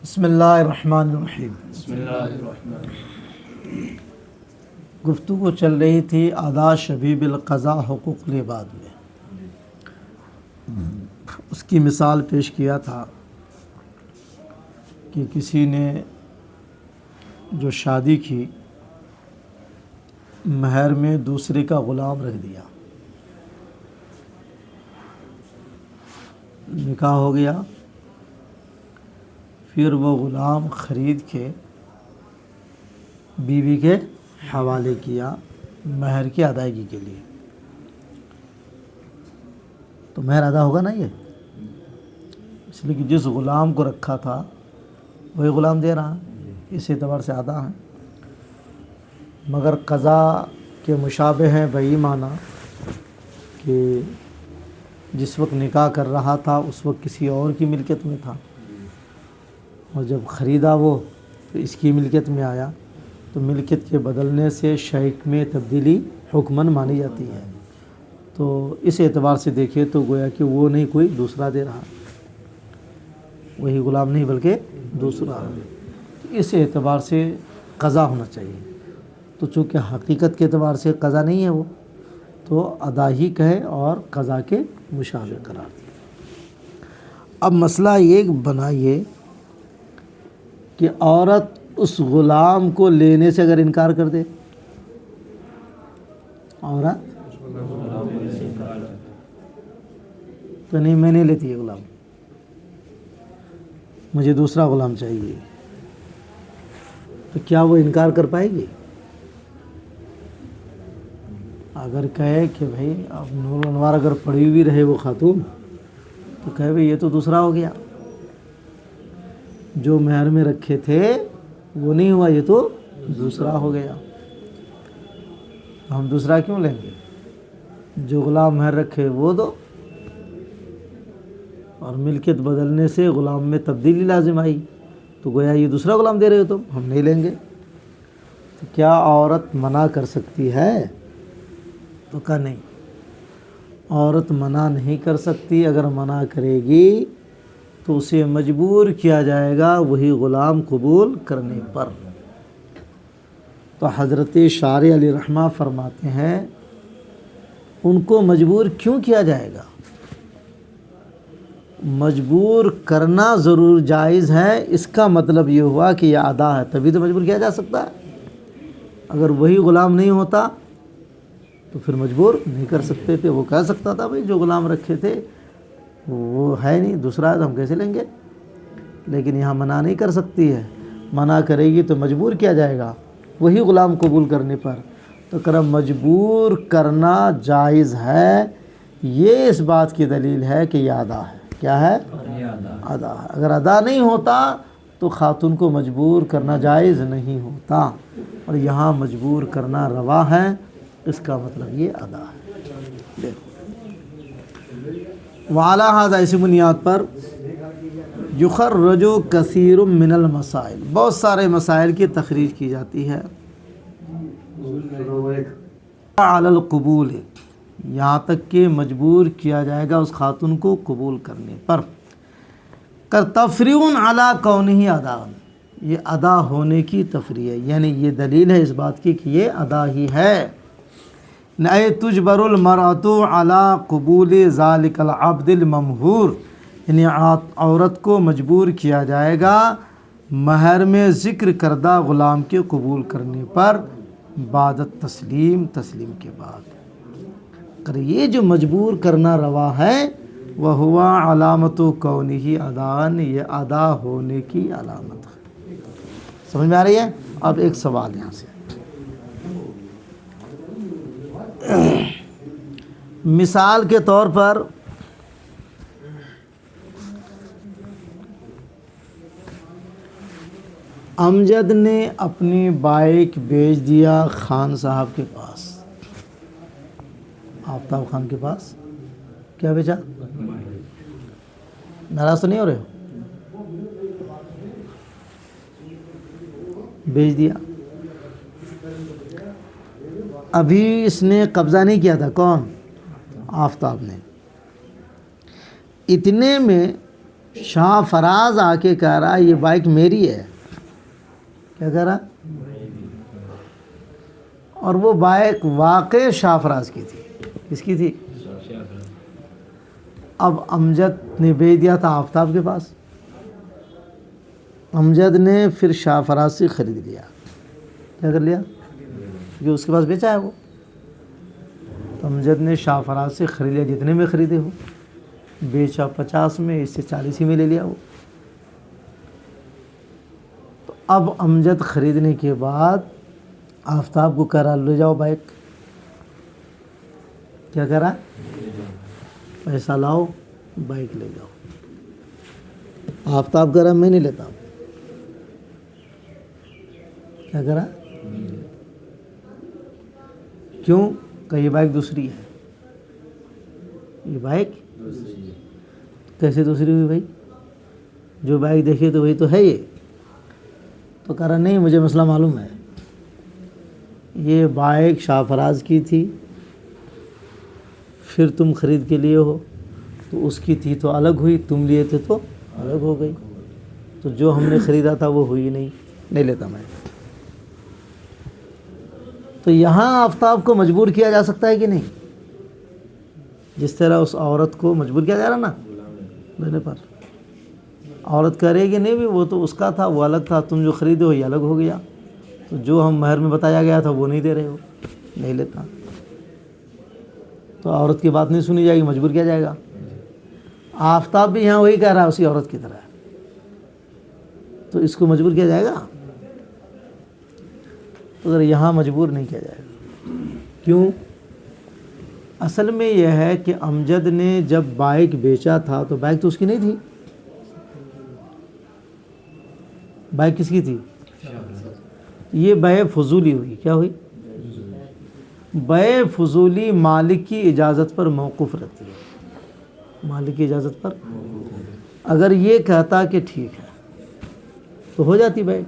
بسم اللہ الرحمن الرحیم۔ بسم اللہ الرحمن الرحیم۔ گفتگو چل رہی تھی ادا شبیب القضاء حقوق العباد میں۔ اس کی مثال پیش کیا تھا کہ کسی نے جو شادی کی مہر میں دوسرے کا غلام رکھ دیا، نکاح ہو گیا، پھر وہ غلام خرید کے بیوی کے حوالے کیا مہر کی ادائیگی کے لیے، تو مہر ادا ہوگا نا یہ، اس لیے کہ جس غلام کو رکھا تھا وہی غلام دے رہا ہے، اس اعتبار سے ادا ہے۔ مگر قضا کے مشابہ ہیں بہی معنی کہ جس وقت نکاح کر رہا تھا اس وقت کسی اور کی ملکیت میں تھا، اور جب خریدا وہ تو اس کی ملکیت میں آیا، تو ملکیت کے بدلنے سے شیک میں تبدیلی حکماً مانی جاتی ہے۔ تو اس اعتبار سے دیکھے تو گویا کہ وہ نہیں کوئی دوسرا دے رہا، وہی غلام نہیں بلکہ دوسرا ہے، اس اعتبار سے قضا ہونا چاہیے۔ تو چونکہ حقیقت کے اعتبار سے قضا نہیں ہے وہ، تو ادا ہی کہے اور قضا کے مشابہ قرار دیا۔ اب مسئلہ یہ بنائیے کہ عورت اس غلام کو لینے سے اگر انکار کر دے، عورت تو نہیں، میں نہیں لیتی یہ غلام، مجھے دوسرا غلام چاہیے، تو کیا وہ انکار کر پائے گی؟ اگر کہے کہ بھائی اب نور انوار اگر پڑی ہوئی رہے وہ خاتون، تو کہے بھائی یہ تو دوسرا ہو گیا، جو مہر میں رکھے تھے وہ نہیں ہوا، یہ تو دوسرا ہو گیا، ہم دوسرا کیوں لیں گے؟ جو غلام مہر رکھے وہ دو، اور ملکیت بدلنے سے غلام میں تبدیلی لازم آئی، تو گویا یہ دوسرا غلام دے رہے ہو، تو ہم نہیں لیں گے۔ تو کیا عورت منع کر سکتی ہے؟ تو کہا نہیں، عورت منع نہیں کر سکتی، اگر منع کرے گی تو اسے مجبور کیا جائے گا وہی غلام قبول کرنے پر۔ تو حضرت شارع علیہ رحمہ فرماتے ہیں ان کو مجبور کیوں کیا جائے گا؟ مجبور کرنا ضرور جائز ہے، اس کا مطلب یہ ہوا کہ یہ ادا ہے، تبھی تو مجبور کیا جا سکتا ہے۔ اگر وہی غلام نہیں ہوتا تو پھر مجبور نہیں کر سکتے تھے، وہ کہہ سکتا تھا بھائی جو غلام رکھے تھے وہ ہے نہیں، دوسرا ہے تو ہم کیسے لیں گے، لیکن یہاں منع نہیں کر سکتی ہے، منع کرے گی تو مجبور کیا جائے گا وہی غلام قبول کرنے پر۔ تو کرم مجبور کرنا جائز ہے، یہ اس بات کی دلیل ہے کہ یہ ادا ہے۔ کیا ہے؟ ادا ہے۔ اگر ادا نہیں ہوتا تو خاتون کو مجبور کرنا جائز نہیں ہوتا، اور یہاں مجبور کرنا روا ہے، اس کا مطلب یہ ادا ہے۔ دیکھو وعلی ھذا، اسی بنیاد پر یخرج کثیر من المسائل، بہت سارے مسائل کی تخریج کی جاتی ہے، علی القبول، یہاں تک کہ مجبور کیا جائے گا اس خاتون کو قبول کرنے پر، کر تفریع علی کونہ ادا، یہ ادا ہونے کی تفریع ہے، یعنی یہ دلیل ہے اس بات کی کہ یہ ادا ہی ہے۔ اے تجبر المرأۃ علی قبول ذلک العبد الممہور، یعنی عورت کو مجبور کیا جائے گا مہر میں ذکر کردہ غلام کے قبول کرنے پر، بعد تسلیم، تسلیم کے بعد۔ کہ یہ جو مجبور کرنا روا ہے وہ ہوا علامت کونہ ادان، یہ ادا ہونے کی علامت ہے۔ سمجھ میں آ رہی ہے؟ اب ایک سوال یہاں سے، مثال کے طور پر امجد نے اپنی بائک بیچ دیا خان صاحب کے پاس، آفتاب خان کے پاس، کیا بیچا؟ ناراض تو نہیں ہو رہے ہو؟ بیچ دیا، ابھی اس نے قبضہ نہیں کیا تھا، کون؟ آفتاب نے۔ اتنے میں شاہ فراز آ کے کہہ رہا یہ بائک میری ہے. کیا کہہ رہا؟ اور وہ بائک واقع شاہ فراز کی تھی. کس کی تھی؟ اب امجد نے بھیج دیا تھا آفتاب کے پاس. امجد نے پھر شاہ فراز سے خرید لیا. کیا کر لیا؟ کیونکہ اس کے پاس بیچا ہے وہ. تو امجد نے شاہ فراز سے خرید لیا جتنے میں خریدے ہو. بیچا 50 میں، اس سے 40 ہی میں لے لیا وہ. تو اب امجد خریدنے کے بعد آفتاب کو کہہ رہا لے جاؤ بائک. کیا کہہ رہا؟ پیسہ لاؤ بائک لے جاؤ. آفتاب کہہ رہا میں نہیں لیتا ہوں. کیا کہہ رہا؟ کیوں؟ کہ یہ بائک دوسری ہے. یہ بائک کیسے دوسری ہوئی بھائی؟ جو بائک دیکھیے تو وہی تو ہے یہ. تو کہہ رہا نہیں مجھے مسئلہ معلوم ہے. یہ بائک شاہ فراز کی تھی، پھر تم خرید کے لیے ہو تو اس کی تھی تو الگ ہوئی، تم لیے تھے تو الگ ہو گئی. تو جو ہم نے خریدا تھا وہ ہوئی نہیں لیتا میں. تو یہاں آفتاب کو مجبور کیا جا سکتا ہے کہ نہیں؟ جس طرح اس عورت کو مجبور کیا جا رہا نا لینے پر. عورت کہہ رہی کہ نہیں بھی وہ تو اس کا تھا، وہ الگ تھا، تم جو خریدے ہو یہ الگ ہو گیا. تو جو ہم مہر میں بتایا گیا تھا وہ نہیں دے رہے ہو، نہیں لیتا. تو عورت کی بات نہیں سنی جائے گی، مجبور کیا جائے گا. آفتاب بھی یہاں وہی کہہ رہا ہے اسی عورت کی طرح. تو اس کو مجبور کیا جائے گا؟ تو ذرا یہاں مجبور نہیں کیا جائے گا. کیوں؟ اصل میں یہ ہے کہ امجد نے جب بائک بیچا تھا تو بائک تو اس کی نہیں تھی. بائک کس کی تھی؟ یہ بے فضولی ہوئی. کیا ہوئی؟ بے فضولی مالک کی اجازت پر موقوف رہتی ہے. مالک کی اجازت پر اگر یہ کہتا کہ ٹھیک ہے تو ہو جاتی بائک.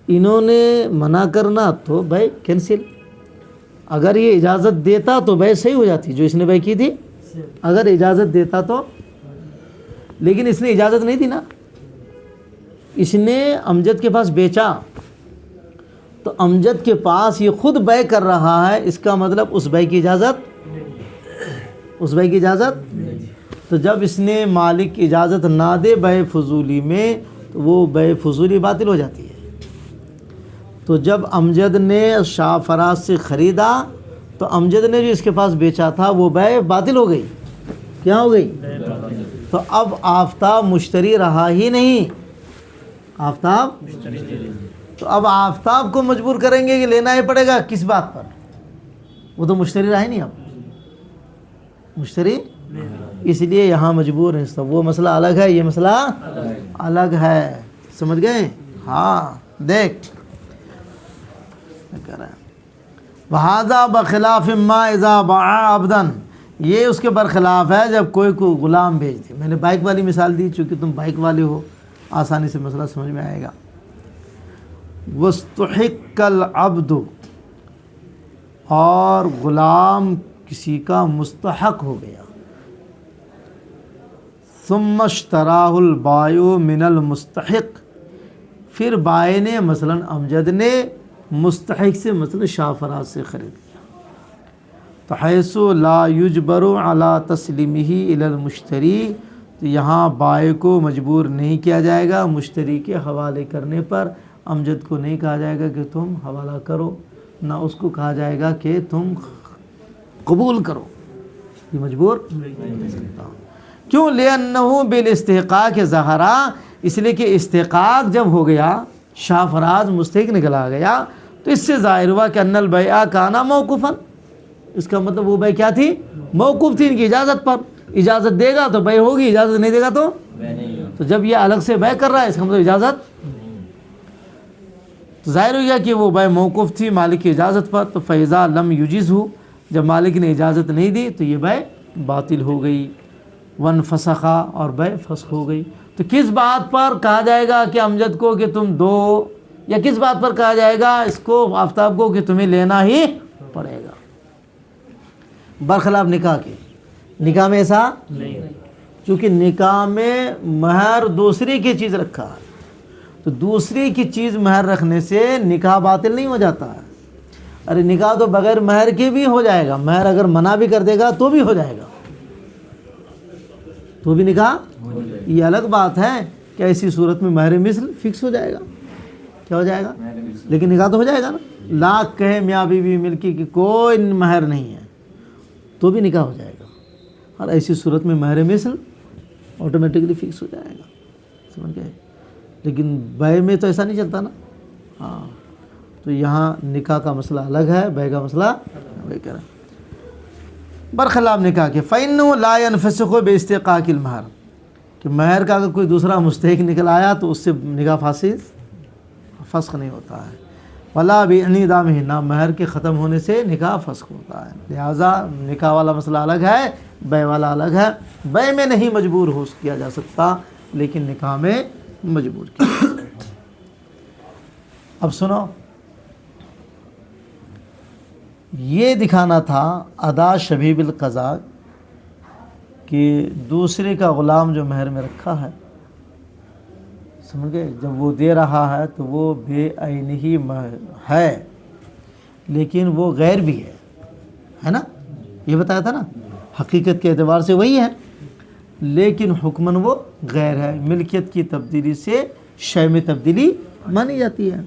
انہوں نے منع کرنا تو بائک کینسل. اگر یہ اجازت دیتا تو بائک صحیح ہو جاتی جو اس نے بائک کی تھی. اگر اجازت دیتا تو، لیکن اس نے اجازت نہیں دی نا. اس نے امجد کے پاس بیچا تو امجد کے پاس یہ خود بے کر رہا ہے. اس کا مطلب اس بے کی اجازت تو جب اس نے مالک کی اجازت نہ دے بے فضولی میں تو وہ بے فضولی باطل ہو جاتی ہے. تو جب امجد نے شاہ فراز سے خریدا تو امجد نے جو اس کے پاس بیچا تھا وہ بے باطل ہو گئی. کیا ہو گئی؟ تو اب آفتاب مشتری رہا ہی نہیں. آفتاب تو اب آفتاب کو مجبور کریں گے کہ لینا ہی پڑے گا. کس بات پر؟ وہ تو مشتری رہا ہی نہیں. اب مشتری اس لیے یہاں مجبور ہے. وہ مسئلہ الگ ہے، یہ مسئلہ الگ ہے. سمجھ گئے؟ ہاں دیکھ وَهَذَا بَخِلَافٍ مَا إِذَا بَاعَ عَبْدًا. یہ اس کے برخلاف ہے جب کوئی غلام بھیج دے. میں نے بائک والی مثال دی چونکہ تم بائک والے ہو، آسانی سے مسئلہ سمجھ میں آئے گا. وَاسْتُحِقَّ الْعَبْدُ، اور غلام کسی کا مستحق ہو گیا. ثُمَّ اشْتَرَاهُ الْبَائِعُ مِنَ الْمُسْتَحِقِّ، پھر بائع نے مثلا امجد نے مستحق سے مثلا شاہ فراز سے خرید لیا. فحیث لا یجبر علی تسلیمہ الی المشتری، تو یہاں بائع کو مجبور نہیں کیا جائے گا مشتری کے حوالے کرنے پر. امجد کو نہیں کہا جائے گا کہ تم حوالہ کرو، نہ اس کو کہا جائے گا کہ تم قبول کرو. یہ مجبور نہیں سکتا. کیوں؟ لأنہ بالاستحقاق ظہرا، اس لیے کہ استحقاق جب ہو گیا، شاہ فراز مستحق نکلا گیا، تو اس سے ظاہر ہوا کہ ان البیع کانا موقوفا. اس کا مطلب وہ بیع کیا تھی؟ موقوف تھی ان کی اجازت پر. اجازت دے گا تو بیع ہوگی، اجازت نہیں دے گا تو جب یہ الگ سے بیع کر رہا ہے اس کا مطلب اجازت تو ظاہر ہو گیا کہ وہ بیع موقوف تھی مالک کی اجازت پر. تو فیضا لم یجزہ، جب مالک نے اجازت نہیں دی تو یہ بیع باطل ہو گئی. وانفسخا، اور بیع فسخ ہو گئی. تو کس بات پر کہا جائے گا کہ امجد کو کہ تم دو، یا کس بات پر کہا جائے گا اس کو آفتاب کو کہ تمہیں لینا ہی پڑے گا؟ برخلاف نکاح کے. نکاح میں ایسا نہیں. چونکہ نکاح میں مہر دوسری کی چیز رکھا ہے، تو دوسری کی چیز مہر رکھنے سے نکاح باطل نہیں ہو جاتا ہے۔ ارے نکاح تو بغیر مہر کے بھی ہو جائے گا، مہر اگر منع بھی کر دے گا تو بھی ہو جائے گا، تو بھی نکاح یہ الگ بات ہے کہ ایسی صورت میں مہر مثل فکس ہو جائے گا، کیا ہو جائے گا، لیکن نکاح تو ہو جائے گا نا۔ لاکھ کہے میاں بیوی مل کے کہ کوئی مہر نہیں ہے تو بھی نکاح ہو جائے گا، اور ایسی صورت میں مہر مثل آٹومیٹکلی فکس ہو جائے گا، سمجھ گئے۔ لیکن بیع میں تو ایسا نہیں چلتا نا، ہاں، تو یہاں نکاح کا مسئلہ الگ ہے، بیع کا مسئلہ الگ ہے۔ برخلاف نکاح کے فَإِنَّهُ لَا يَنْفَسِخُ بِاسْتِحْقَاقِ الْمَہر، کہ مہر کا اگر کوئی دوسرا مستحق نکل آیا تو اس سے نکاح فسخ نہیں ہوتا ہے۔ وَلَا بِانْعِدَامِهِ، نہ مہر کے ختم ہونے سے نکاح فسخ ہوتا ہے۔ لہٰذا نکاح والا مسئلہ الگ ہے، بیع والا الگ ہے۔ بیع میں نہیں مجبور ہو کیا جا سکتا، لیکن نکاح میں مجبور کیا جا سکتا۔ اب سنو، یہ دکھانا تھا ادا شبیہ بالقضاء کہ دوسرے کا غلام جو مہر میں رکھا ہے، سمجھ گئے، جب وہ دے رہا ہے تو وہ بے عین ہی ہے، لیکن وہ غیر بھی ہے نا، یہ بتایا تھا نا، حقیقت کے اعتبار سے وہی ہے لیکن حکماً وہ غیر ہے۔ ملکیت کی تبدیلی سے شے میں تبدیلی مانی جاتی ہے،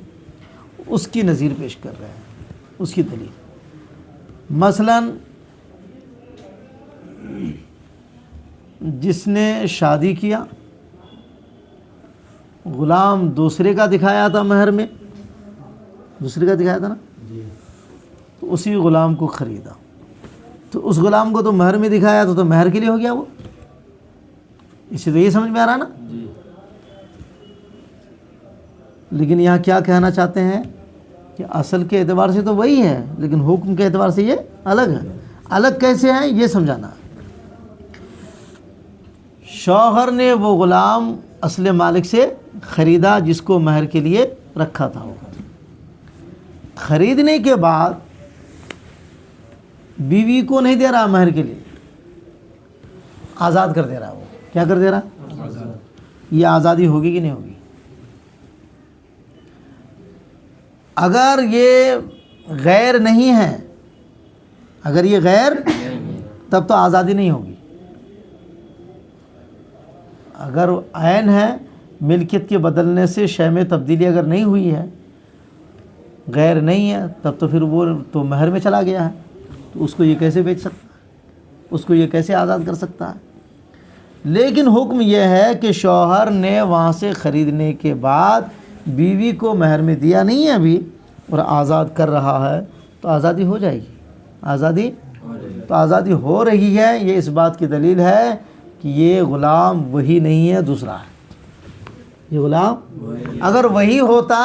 اس کی نظیر پیش کر رہے ہیں، اس کی دلیل۔ مثلا جس نے شادی کیا، غلام دوسرے کا دکھایا تھا مہر میں، دوسرے کا دکھایا تھا نا، تو اسی غلام کو خریدا، تو اس غلام کو تو مہر میں دکھایا تو مہر کے لیے ہو گیا وہ، اسی تو یہ سمجھ میں آ رہا نا۔ لیکن یہاں کیا کہنا چاہتے ہیں کہ اصل کے اعتبار سے تو وہی ہے لیکن حکم کے اعتبار سے یہ الگ ہے۔ الگ کیسے ہے یہ سمجھانا۔ شوہر نے وہ غلام اصل مالک سے خریدا جس کو مہر کے لیے رکھا تھا، وہ خریدنے کے بعد بیوی کو نہیں دے رہا مہر کے لیے، آزاد کر دے رہا، وہ کیا کر دے رہا، یہ آزادی ہوگی کہ نہیں ہوگی؟ اگر یہ غیر نہیں ہے، اگر یہ غیر تب تو آزادی نہیں ہوگی۔ اگر عین ہے، ملکیت کے بدلنے سے شے میں تبدیلی اگر نہیں ہوئی ہے، غیر نہیں ہے، تب تو پھر وہ تو مہر میں چلا گیا ہے، تو اس کو یہ کیسے بیچ سکتا ہے، اس کو یہ کیسے آزاد کر سکتا ہے؟ لیکن حکم یہ ہے کہ شوہر نے وہاں سے خریدنے کے بعد بیوی کو مہر میں دیا نہیں ہے ابھی اور آزاد کر رہا ہے تو آزادی ہو جائے گی، آزادی تو آزادی ہو رہی ہے۔ یہ اس بات کی دلیل ہے کہ یہ غلام وہی نہیں ہے، دوسرا ہے۔ یہ غلام اگر وہی ہوتا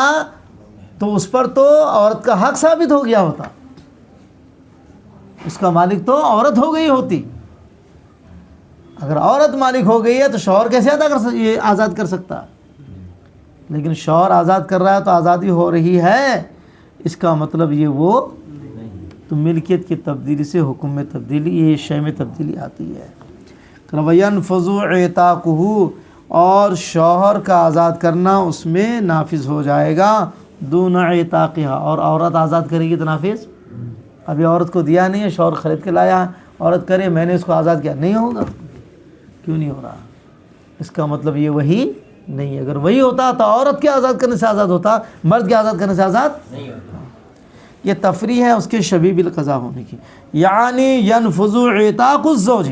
تو اس پر تو عورت کا حق ثابت ہو گیا ہوتا، اس کا مالک تو عورت ہو گئی ہوتی۔ اگر عورت مالک ہو گئی ہے تو شوہر کیسے یہ آزاد کر سکتا؟ لیکن شوہر آزاد کر رہا ہے تو آزادی ہو رہی ہے، اس کا مطلب یہ وہ تو ملکیت کی تبدیلی سے حکم میں تبدیلی، یہ شے میں تبدیلی آتی ہے۔ وَيَنْفَذُ عِتَاقُهُ، اور شوہر کا آزاد کرنا اس میں نافذ ہو جائے گا، دون عِتَاقِهَا، اور عورت آزاد کرے گی تو نافذ، ابھی عورت کو دیا نہیں ہے، شوہر خرید کے لایا، عورت کرے میں نے اس کو آزاد کیا، نہیں ہوگا، کیوں نہیں ہو رہا؟ اس کا مطلب یہ وہی نہیں ہے۔ اگر وہی ہوتا تو عورت کے آزاد کرنے سے آزاد ہوتا، مرد کے آزاد کرنے سے آزاد نہیں ہوتا۔ یہ تفریح ہے اس کے شبیہ بالقضاء ہونے کی، یعنی ینفذ عتاق الزوج،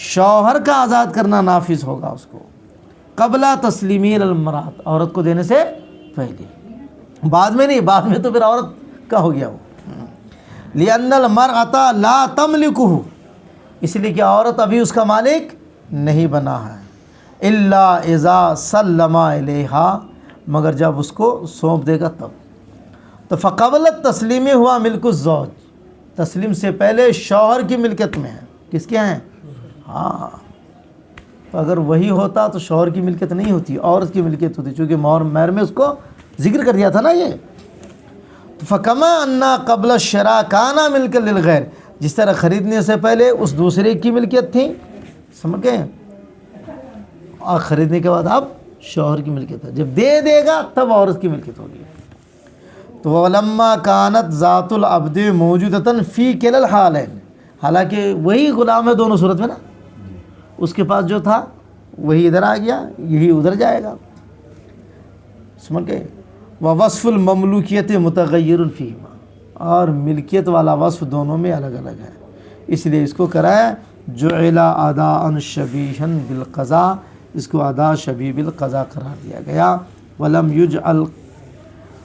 شوہر کا آزاد کرنا نافذ ہوگا اس کو، قبل تسلیمی المرأة، عورت کو دینے سے پہلے، بعد میں نہیں، بعد میں تو پھر عورت کا ہو گیا وہ۔ لأن المرأة لا تملکہ، اس لیے کہ عورت ابھی اس کا مالک نہیں بنا ہے، الا اذا سلم الیہا، مگر جب اس کو سونپ دے گا تب۔ تو فقبل التسلیم ہوا ملک الزوج، تسلیم سے پہلے شوہر کی ملکیت میں ہے، کس کے ہیں؟ ہاں، تو اگر وہی ہوتا تو شوہر کی ملکیت نہیں ہوتی، عورت کی ملکیت ہوتی، چونکہ مہر میں اس کو ذکر کر دیا تھا نا یہ۔ فکما انا قبل الشراء کانا ملک للغیر، جس طرح خریدنے سے پہلے اس دوسرے کی ملکیت تھی، سمجھ گئے؟ اور خریدنے کے بعد اب شوہر کی ملکیت ہے، جب دے دے گا تب عورت کی ملکیت ہوگی۔ تو وَلَمَّا كَانَتْ ذَاتُ الْعَبْدِ مَوْجُودَةً فِي كِلَا الْحَالَيْنِ، حالانکہ وہی غلام ہے دونوں صورت میں نا، اس کے پاس جو تھا وہی ادھر آ گیا، یہی ادھر جائے گا، سمجھ گئے۔ وَوَصْفُ الْمَمْلُوكِيَّةِ مُتَغَيِّرٌ فِيهِمَا، اور ملکیت والا وصف دونوں میں الگ الگ ہے، اس لیے اس کو کرایا جُعِلَ أَدَاءً شَبِيهًا بِالْقَضَاء، اس کو ادا شبیہ بالقضاء قرار دیا گیا۔ وَلَمْ يُجْعَلْ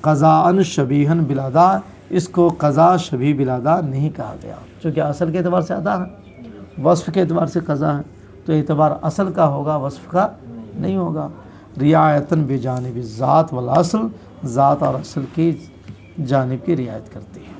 قَضَاءً شَبِيهًا بِالْأَدَاء، اس کو قضاء شبیہ بالأداء نہیں کہا گیا، چونکہ اصل کے اعتبار سے ادا ہے، وصف کے اعتبار سے قضاء ہے، تو اعتبار اصل کا ہوگا، وصف کا نہیں ہوگا۔ رعایتاً بجانب الذات والاصل، ذات اور اصل کی جانب کی رعایت کرتی ہے۔